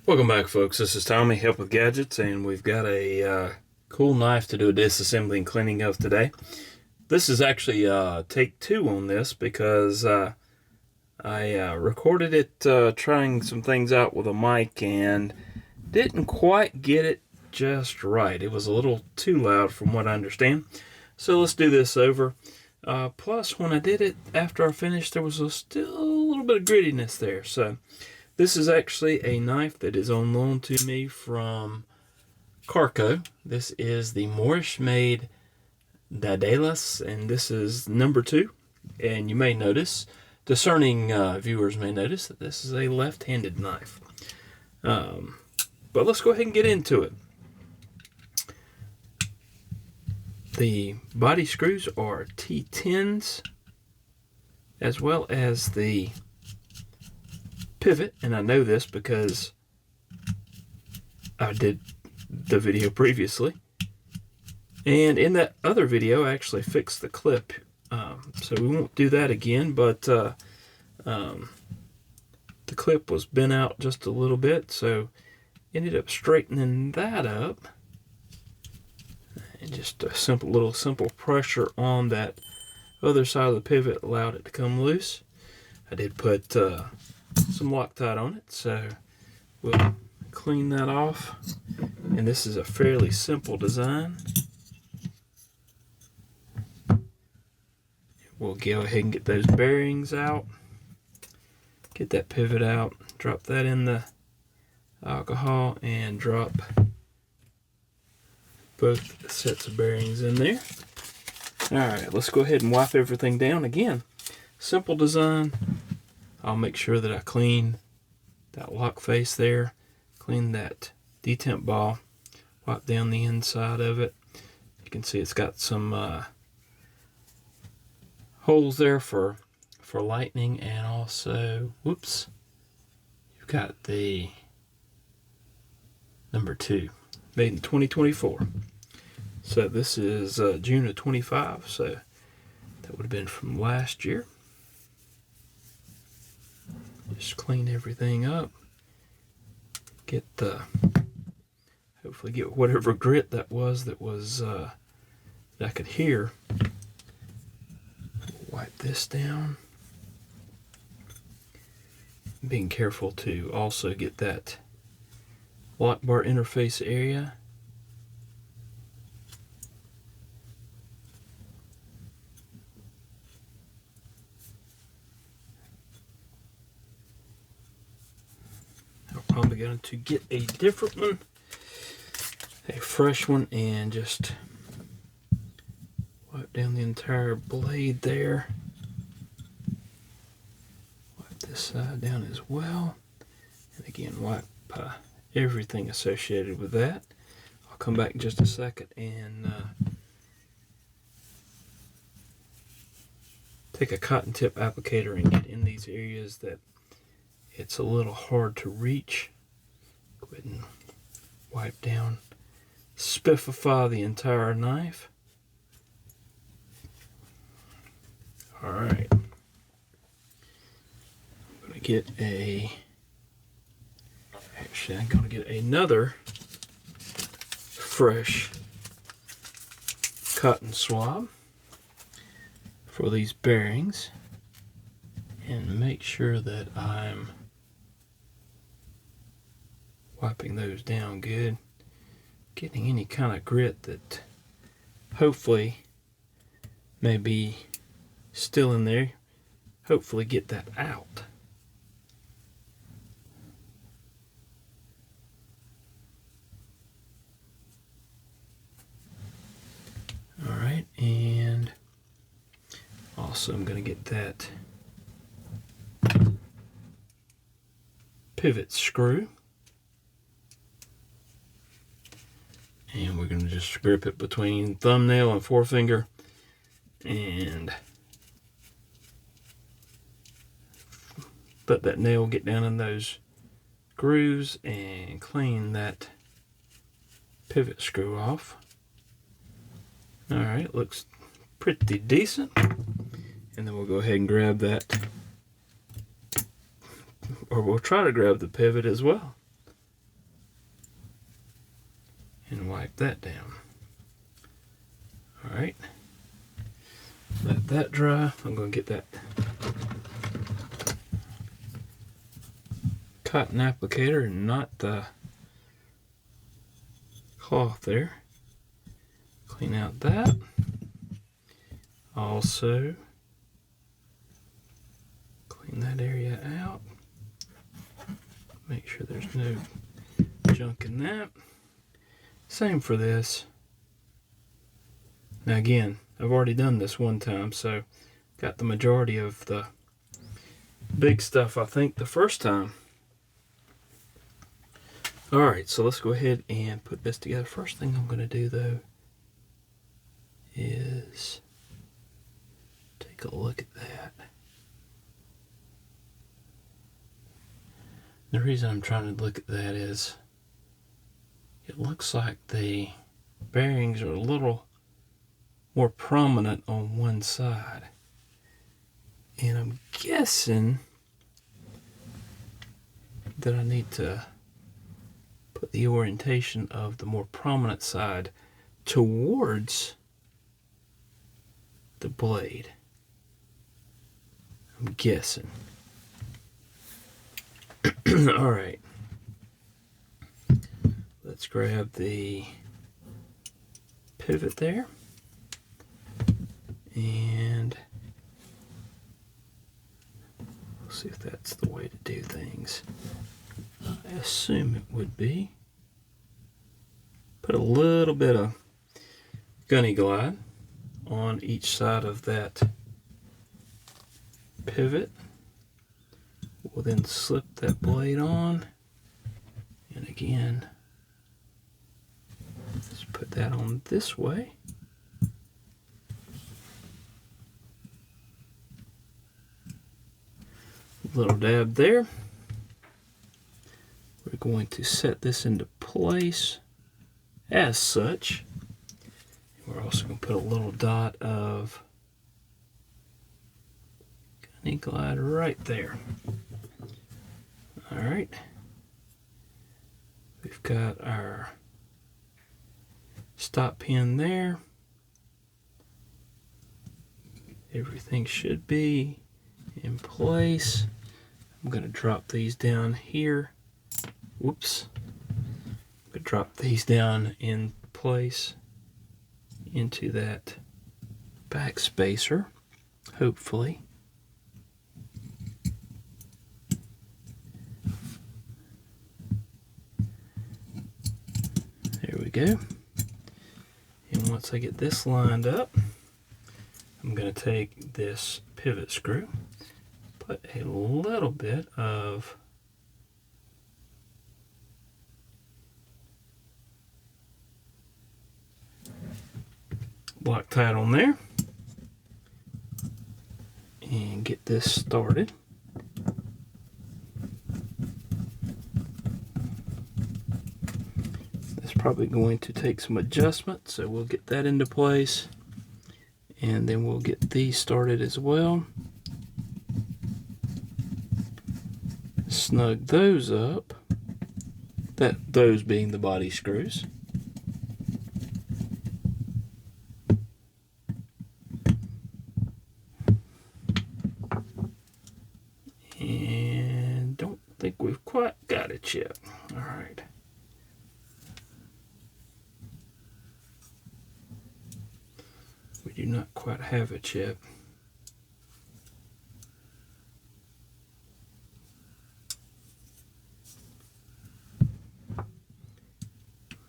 Welcome back, folks. This is Tommy, Help with Gadgets, and we've got a cool knife to do a disassembly and cleaning of today. This is actually take two on this because I recorded it trying some things out with a mic and didn't quite get it just right. It was a little too loud from what I understand. So let's do this over. Plus, when I did it after I finished, there was still a little bit of grittiness there. So this is actually a knife that is on loan to me from Karco. This is the Moorishmade Daedalus, and this is number 2. And you may notice, discerning viewers may notice, that this is a left-handed knife. But let's go ahead and get into it. The body screws are T10s, as well as the pivot, and I know this because I did the video previously, and in that other video I actually fixed the clip, so we won't do that again, but the clip was bent out just a little bit, so ended up straightening that up, and just a simple pressure on that other side of the pivot allowed it to come loose. I did put some Loctite on it, so we'll clean that off. And this is a fairly simple design. We'll go ahead and get those bearings out, get that pivot out, drop that in the alcohol, and drop both sets of bearings in there. Alright, let's go ahead and wipe everything down. Again, simple design. I'll make sure that I clean that lock face there, clean that detemp ball, wipe down the inside of it. You can see it's got some holes there for lightning, and also, whoops, you've got the number 2, made in 2024. So this is June of 25, so that would have been from last year. Just clean everything up, hopefully get whatever grit that was that I could hear. Wipe this down, being careful to also get that lock bar interface area. Probably going to get a different one, a fresh one, and just wipe down the entire blade there. Wipe this side down as well, and again wipe everything associated with that. I'll come back in just a second and take a cotton tip applicator and get in these areas that it's a little hard to reach. Go ahead and wipe down, spiffify the entire knife. Alright. I'm going to get I'm going to get another fresh cotton swab for these bearings and make sure that I'm wiping those down good, getting any kind of grit that hopefully may be still in there. Hopefully get that out. Alright, and also I'm going to get that pivot screw. And we're going to just grip it between thumbnail and forefinger and let that nail get down in those grooves and clean that pivot screw off. Alright, looks pretty decent. And then we'll go ahead and grab that, or we'll try to grab the pivot as well. wipe that down. Alright, let that dry. I'm going to get that cotton applicator and not the cloth there. Clean out that. Also, clean that area out. Make sure there's no junk in that. Same for this. Now again, I've already done this one time, so got the majority of the big stuff, I think, the first time. Alright, so let's go ahead and put this together. First thing I'm going to do, though, is take a look at that. The reason I'm trying to look at that is it looks like the bearings are a little more prominent on one side. And I'm guessing that I need to put the orientation of the more prominent side towards the blade. I'm guessing. Alright. Let's grab the pivot there. And we'll see if that's the way to do things. I assume it would be. Put a little bit of gunny glide on each side of that pivot. We'll then slip that blade on, and again, let's put that on this way. Little dab there. We're going to set this into place as such. We're also going to put a little dot of gunny glide right there. Alright. We've got our stop pin there. Everything should be in place. I'm going to drop these down here. Whoops. I'm going to drop these down in place into that back spacer, hopefully. There we go. And once I get this lined up, I'm going to take this pivot screw, put a little bit of Loctite on there, and get this started. It's probably going to take some adjustment, so we'll get that into place, and then we'll get these started as well. Snug those up, those being the body screws. And don't think we've quite got it yet. All right. We do not quite have it yet.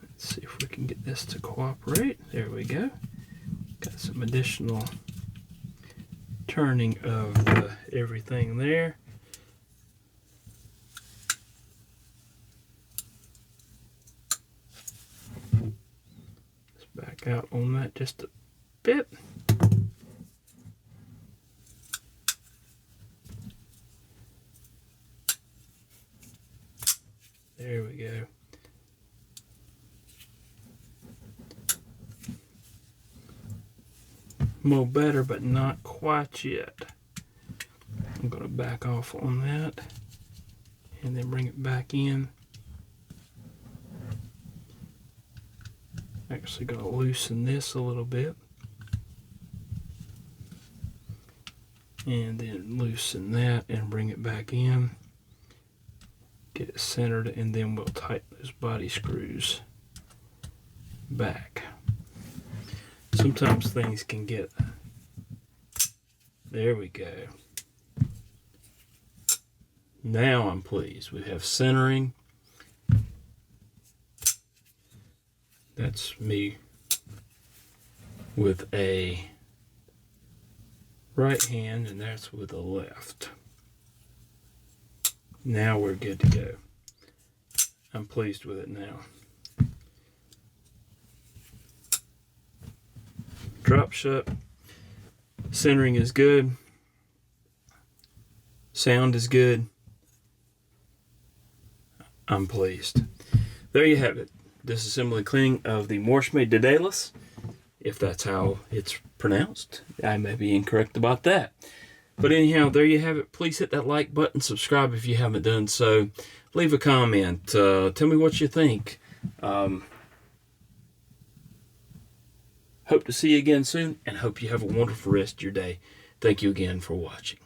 Let's see if we can get this to cooperate. There we go. Got some additional turning of everything there. Let's back out on that just a bit. There we go. More better, but not quite yet. I'm going to back off on that and then bring it back in. Actually going to loosen this a little bit. And then loosen that and bring it back in. Get it centered, and then we'll tighten those body screws back. Sometimes things can get... There we go. Now I'm pleased. We have centering. That's me with a right hand, and that's with a left. Now we're good to go. I'm pleased with it now. Drop shut. Centering is good. Sound is good. I'm pleased. There you have it. Disassembly cleaning of the Moorishmade Daedalus, if that's how it's pronounced. I may be incorrect about that. But anyhow, there you have it. Please hit that like button, subscribe if you haven't done so. Leave a comment. Tell me what you think. Hope to see you again soon, and hope you have a wonderful rest of your day. Thank you again for watching.